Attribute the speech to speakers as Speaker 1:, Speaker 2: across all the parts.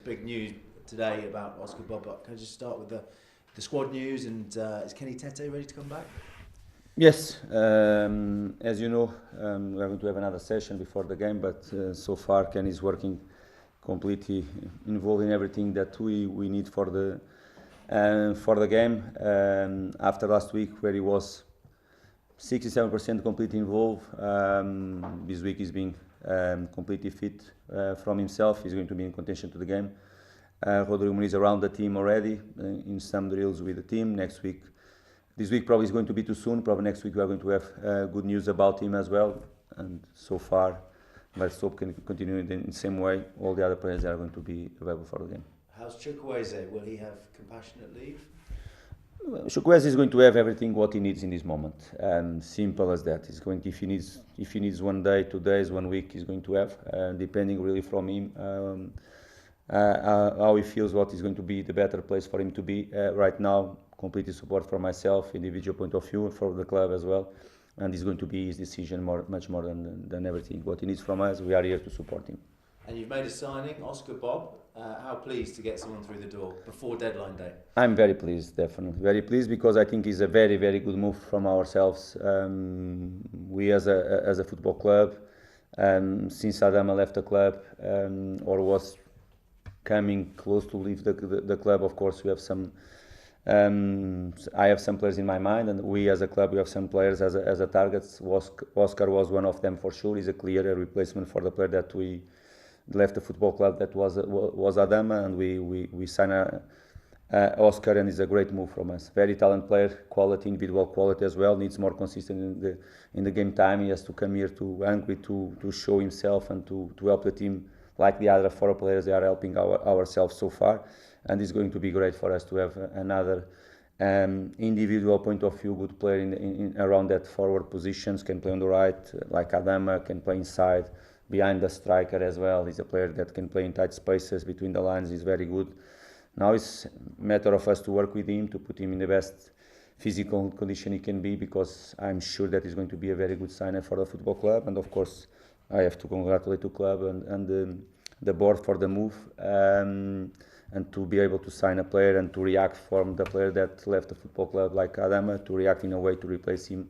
Speaker 1: big news today about Oscar Bobb. Can I just start with the squad news? And is Kenny Tete ready to come back?
Speaker 2: Yes, as you know, we are going to have another session before the game, but so far Ken is working completely involved in everything that we need for the game. After last week, where he was 67% completely involved, this week he's being completely fit from himself. He's going to be in contention to the game. Rodrigo Muniz around the team already in some drills with the team. This week probably is going to be too soon. Probably next week we are going to have good news about him as well. And so far, let's hope can continue in the same way. All the other players are going to be available for the game.
Speaker 1: How's Chukwueze? Will he have compassionate leave?
Speaker 2: Chukwueze is going to have everything what he needs in this moment. Simple as that. He's going if he needs 1 day, 2 days, 1 week, he's going to have, depending really from him. How he feels, what is going to be the better place for him to be. Right now, completely support for myself, individual point of view, for the club as well. And it's going to be his decision much more than everything. What he needs from us, we are here to support him.
Speaker 1: And you've made a signing, Oscar Bobb. How pleased to get someone through the door before deadline day?
Speaker 2: I'm very pleased, definitely. Very pleased because I think it's a very, very good move from ourselves. We as a football club, since Adama left the club or was coming close to leave the club, of course we have some I have some players in my mind, and we as a club we have some players as a targets. Oscar was one of them for sure. He's a clear replacement for the player that we left the football club, that was Adama, and we signed Oscar, and it's a great move from us. Very talented player, quality, individual quality as well. Needs more consistent in the game time. He has to come here to show himself and to help the team like the other 4 players they are helping ourselves so far. And it's going to be great for us to have another individual point of view, good player in around that forward positions, can play on the right, like Adama, can play inside, behind the striker as well. He's a player that can play in tight spaces between the lines. He's very good. Now it's a matter of us to work with him, to put him in the best physical condition he can be, because I'm sure that he's going to be a very good signer for the football club. And of course, I have to congratulate the club and the board for the move, and to be able to sign a player and to react from the player that left the football club like Adama, to react in a way to replace him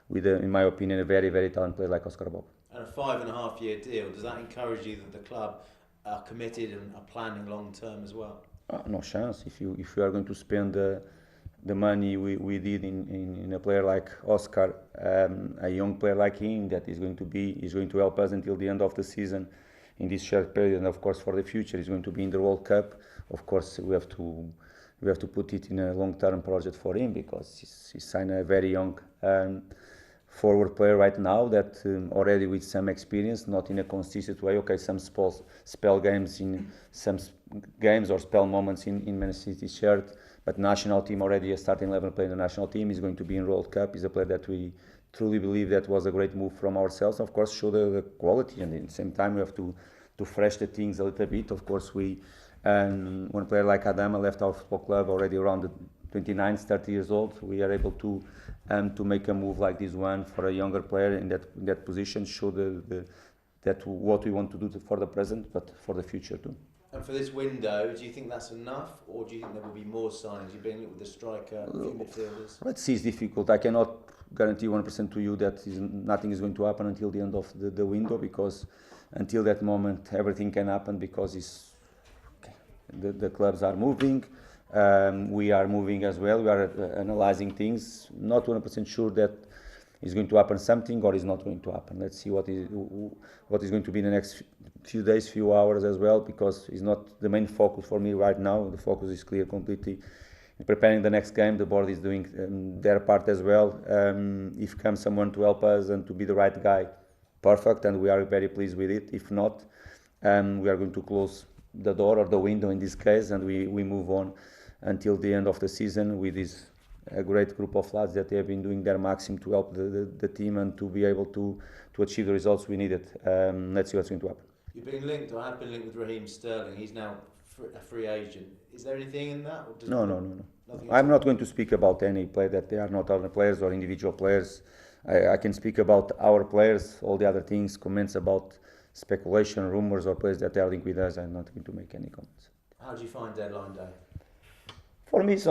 Speaker 2: with, in my opinion, a very, very talented player like Oscar Bobb.
Speaker 1: And a 5.5-year deal, does that encourage you that the club are committed and are planning long term as well?
Speaker 2: No chance. If you are going to spend the money we did in a player like Oscar, a young player like him that is going to help us until the end of the season in this short period, and of course for the future he's going to be in the World Cup. Of course we have to put it in a long-term project for him, because he's signed a very young forward player right now that already with some experience, not in a consistent way. Okay, some spell games in some games or spell moments in Man City's shirt, but national team already a starting 11 playing the national team. Is going to be in World Cup. He's a player that we truly believe that was a great move from ourselves. Of course, show the quality, and at the same time we have to fresh the things a little bit. Of course, one player like Adama left our football club already around the 29, 30 years old. We are able to make a move like this one for a younger player in that position, show that what we want to do for the present, but for the future too.
Speaker 1: And for this window, do you think that's enough, or do you think there will be more signings? You've been with the striker, a few midfielders.
Speaker 2: Let's see, it's difficult. I cannot guarantee 100% to you that nothing is going to happen until the end of the window, because until that moment everything can happen, because the clubs are moving. We are moving as well. We are analyzing things. Not 100% sure that is going to happen something or is not going to happen. Let's see what is going to be in the next few days, few hours as well, because it's not the main focus for me right now. The focus is clear completely. In preparing the next game, the board is doing their part as well. If comes someone to help us and to be the right guy, perfect, and we are very pleased with it. If not, we are going to close the door or the window in this case, and we move on until the end of the season with this a great group of lads that they have been doing their maximum to help the team and to be able to achieve the results we needed. Let's see what's going to happen.
Speaker 1: You've been linked, or have been linked with Raheem Sterling. He's now a free agent. Is there anything in that? Or
Speaker 2: No. I'm not going to speak about any player that they are not other players or individual players. I can speak about our players. All the other things, comments about speculation, rumors, or players that are linked with us, I'm not going to make any comments.
Speaker 1: How do you find deadline day?
Speaker 2: For me, it's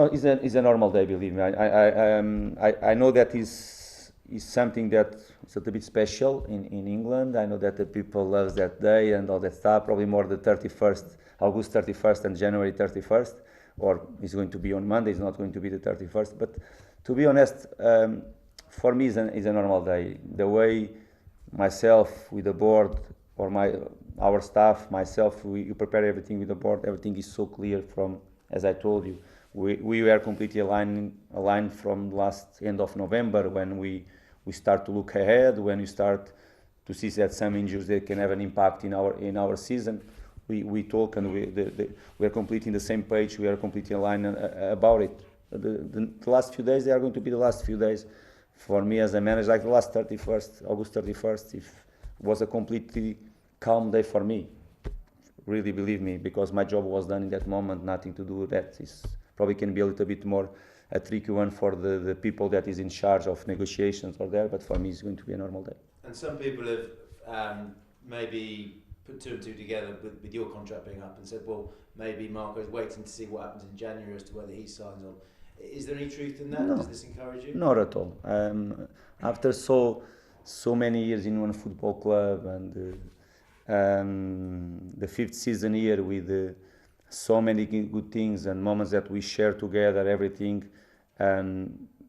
Speaker 2: a normal day. Believe me, I know that is something that is a little bit special in England. I know that the people love that day and all that stuff. Probably more the 31st, August 31st and January 31st, or it's going to be on Monday. It's not going to be the 31st. But to be honest, for me, is a normal day. The way myself with the board or our staff, myself, we prepare everything with the board. Everything is so clear from, as I told you. We were completely aligned from last end of November when we start to look ahead, when we start to see that some injuries that can have an impact in our season. We talk and we are completely in the same page. We are completely aligned about it. The last few days, they are going to be the last few days for me as a manager. Like the last 31st, August 31st, was a completely calm day for me. Really, believe me, because my job was done in that moment. Nothing to do with that. It's probably can be a little bit more a tricky one for the people that is in charge of negotiations or there, but for me it's going to be a normal day.
Speaker 1: And some people have maybe put two and two together with your contract being up and said, well, maybe Marco's waiting to see what happens in January as to whether he signs on. Is there any truth in that?
Speaker 2: No,
Speaker 1: does this encourage you?
Speaker 2: not at all. After so many years in one football club and the fifth season here with so many good things and moments that we share together, everything.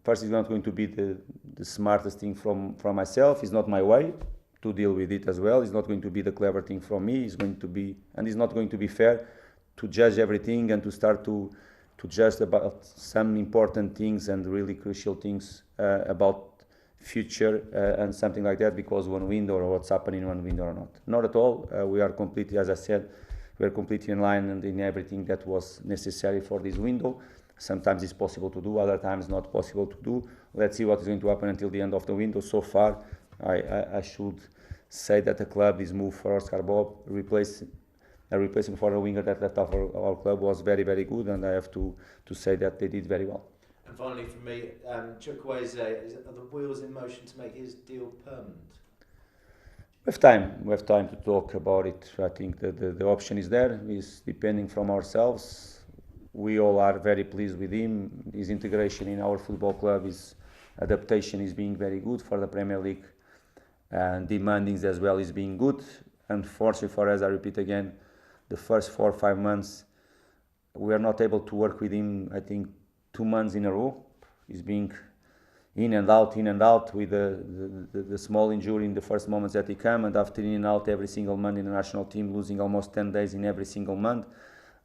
Speaker 2: First, it's not going to be the smartest thing from myself. It's not my way to deal with it as well. It's not going to be the clever thing from me. It's going to be, and it's not going to be fair to judge everything and to start to judge about some important things and really crucial things about future and something like that because one window or what's happening in one window or not. Not at all. We are completely, as I said, we are completely in line and in everything that was necessary for this window. Sometimes it's possible to do, other times not possible to do. Let's see what is going to happen until the end of the window. So far, I should say that the club is moved for Oscar Bobb, a replacement for a winger that left our club was very, very good, and I have to say that they did very well.
Speaker 1: And finally, for me, Chukwueze, are the wheels in motion to make his deal permanent?
Speaker 2: We have time to talk about it. I think that the option is there. It's depending from ourselves. We all are very pleased with him. His integration in our football club, his adaptation is being very good for the Premier League, and demanding as well is being good. Unfortunately for us, I repeat again, the first 4 or 5 months, we are not able to work with him, I think, 2 months in a row. He's being in and out with the small injury in the first moments that he came, and after in and out every single month in the national team, losing almost 10 days in every single month.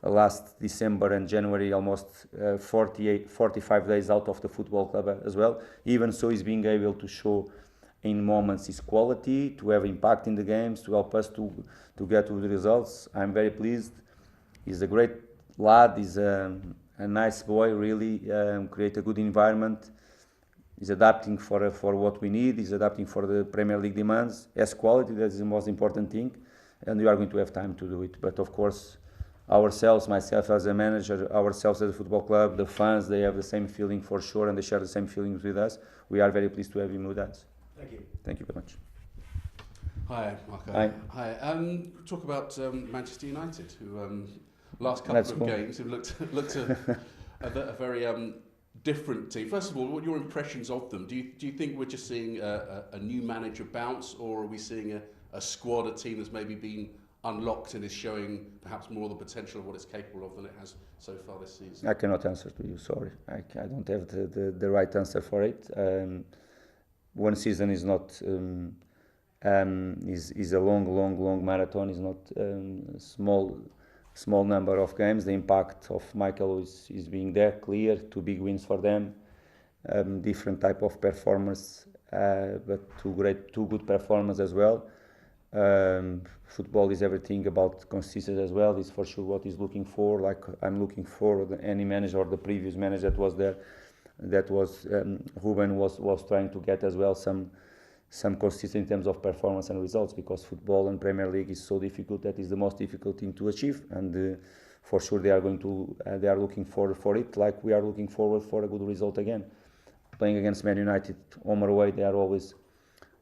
Speaker 2: Last December and January, almost 45 days out of the football club as well. Even so, he's being able to show in moments his quality, to have impact in the games, to help us to get to the results. I'm very pleased. He's a great lad. He's a nice boy, really. Create a good environment. He's adapting for what we need. He's adapting for the Premier League demands. Has quality, that is the most important thing. And we are going to have time to do it. But of course, ourselves, myself as a manager, ourselves as a football club, the fans, they have the same feeling for sure, and they share the same feelings with us. We are very pleased to have him with us.
Speaker 1: Thank you.
Speaker 2: Thank you very much.
Speaker 3: Hi, Marco.
Speaker 2: Hi.
Speaker 3: Hi. Talk about Manchester United, who last couple of games have looked a very different team. First of all, what are your impressions of them? Do you think we're just seeing a new manager bounce, or are we seeing a squad, a team that's maybe been unlocked and is showing perhaps more of the potential of what it's capable of than it has so far this season?
Speaker 2: I cannot answer to you, sorry. I don't have the right answer for it. One season is not is a long marathon. Is not small number of games. The impact of Michael is being there, clear. 2 big wins for them. Different type of performance, but two good performers as well. Football is everything about consistency as well. Is for sure what he's looking for. Like I'm looking for any manager or the previous manager that was there. That was Ruben was trying to get as well some consistency in terms of performance and results, because football and Premier League is so difficult. That is the most difficult thing to achieve, and for sure they are looking for it, like we are looking forward for a good result again. Playing against Man United home or away, they are always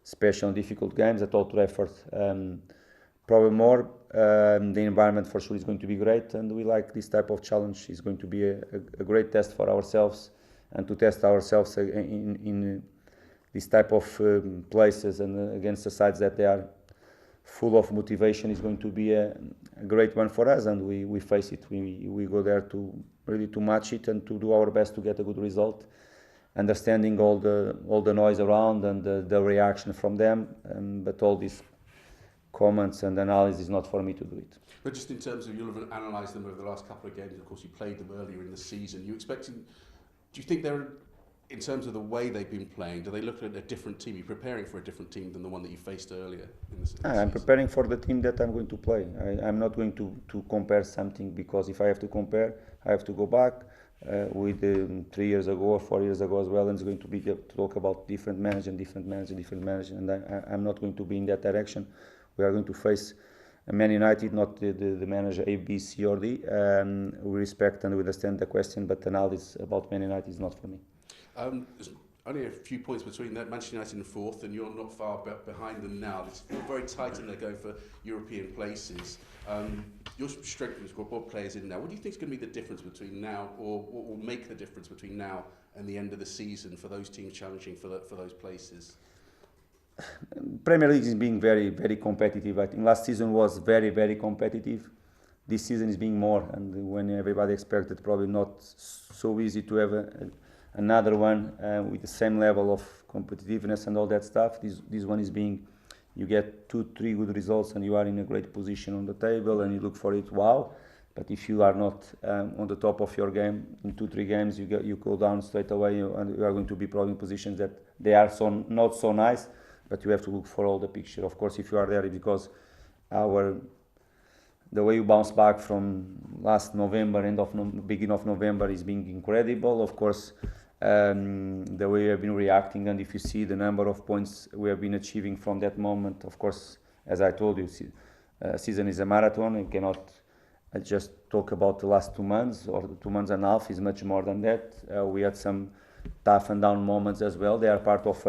Speaker 2: special and difficult games. At Old Trafford, probably more. The environment for sure is going to be great, and we like this type of challenge. It's going to be a great test for ourselves, and to test ourselves in this type of places and against the sides that they are full of motivation is going to be a great one for us, and we face it. We go there to really to match it and to do our best to get a good result, understanding all the noise around and the reaction from them, but all these comments and analysis is not for me to do it.
Speaker 3: But just in terms of, you'll have analysed them over the last couple of games, of course you played them earlier in the season, do you think they're, in terms of the way they've been playing, do they look at a different team? You're preparing for a different team than the one that you faced earlier in the season?
Speaker 2: I'm preparing for the team that I'm going to play. I'm not going to compare something, because if I have to compare, I have to go back with 3 years ago or 4 years ago as well, and it's going to be to talk about different manager, and I'm not going to be in that direction. We are going to face Man United, not the manager A, B, C or D. We respect and we understand the question, but analysis about Man United is not for me.
Speaker 3: There's only a few points between that, Manchester United in fourth, and you're not far behind them now. It's very tight, and they're going for European places. You're strengthening squad players in now. What do you think is going to be the difference between now, or what will make the difference between now and the end of the season for those teams challenging for those places?
Speaker 2: Premier League is being very, very competitive. I think last season was very, very competitive. This season is being more, and when everybody expected probably not so easy to have another one with the same level of competitiveness and all that stuff. This one is being, you get 2-3 good results and you are in a great position on the table and you look for it, wow. But if you are not on the top of your game in 2-3 games, you go down straight away, and you are going to be probably in positions that they are not so nice. But you have to look for all the picture. Of course, if you are there, because the way you bounce back from last November, beginning of November, is being incredible. Of course, the way we have been reacting, and if you see the number of points we have been achieving from that moment, of course, as I told you, season is a marathon. You cannot just talk about the last 2 months or 2 months and a half. Is much more than that. We had some tough and down moments as well. They are part of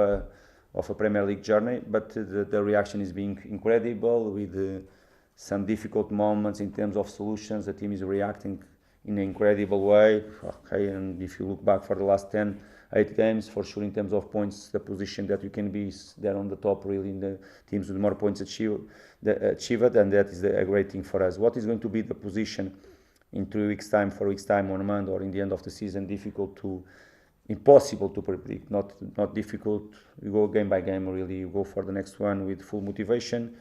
Speaker 2: a Premier League journey, but the reaction is being incredible with some difficult moments in terms of solutions. The team is reacting in an incredible way. Okay, and if you look back for the last 8 games, for sure in terms of points, the position that you can be is there on the top, really, in the teams with more points achieved, and that is a great thing for us. What is going to be the position in 3 weeks' time, 4 weeks' time, 1 month, or in the end of the season? Impossible to predict, not difficult. You go game by game, really. You go for the next one with full motivation,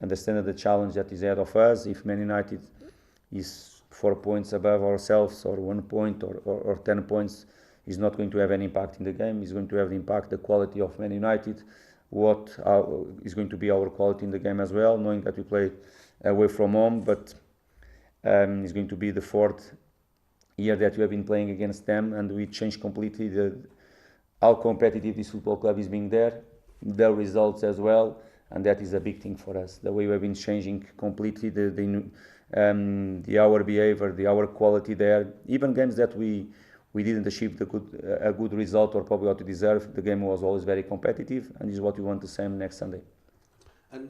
Speaker 2: understand the challenge that is ahead of us. If Man United is 4 points above ourselves, or 1 point, or 10 points, is not going to have any impact in the game. It's going to have the impact, the quality of Man United, what is going to be our quality in the game as well, knowing that we play away from home, but it's going to be the 4th year that we have been playing against them, and we changed completely how competitive this football club is being there, the results as well, and that is a big thing for us. The way we have been changing completely our behavior, our quality there. Even games that we didn't achieve a good result or probably what we deserve, the game was always very competitive, and is what we want the same next Sunday.
Speaker 3: And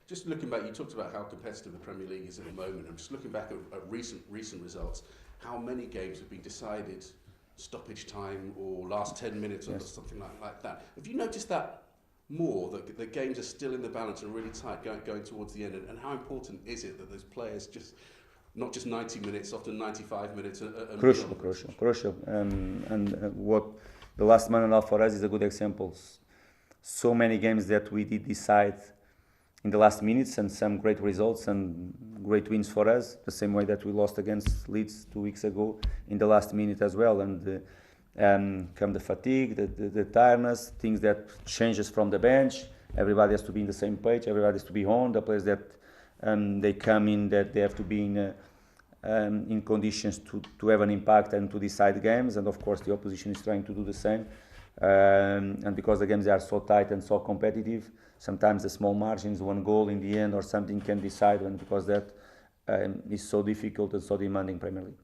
Speaker 3: just looking back, you talked about how competitive the Premier League is at the moment. I'm just looking back at recent results. How many games have been decided stoppage time or last 10 minutes or something like that? Have you noticed that more, that the games are still in the balance and really tight going towards the end? And how important is it that those players not just 90 minutes, often 95 minutes?
Speaker 2: Crucial. And what the last month and a half for us is a good example. So many games that we did decide in the last minutes, and some great results and great wins for us, the same way that we lost against Leeds 2 weeks ago in the last minute as well. And come the fatigue, the tiredness, things that changes from the bench. Everybody has to be in the same page, everybody has to be on. The players that they come in, that they have to be in conditions to have an impact and to decide games, and of course the opposition is trying to do the same. And because the games are so tight and so competitive, sometimes the small margins, 1 goal in the end or something, can decide, and because that is so difficult and so demanding Premier League.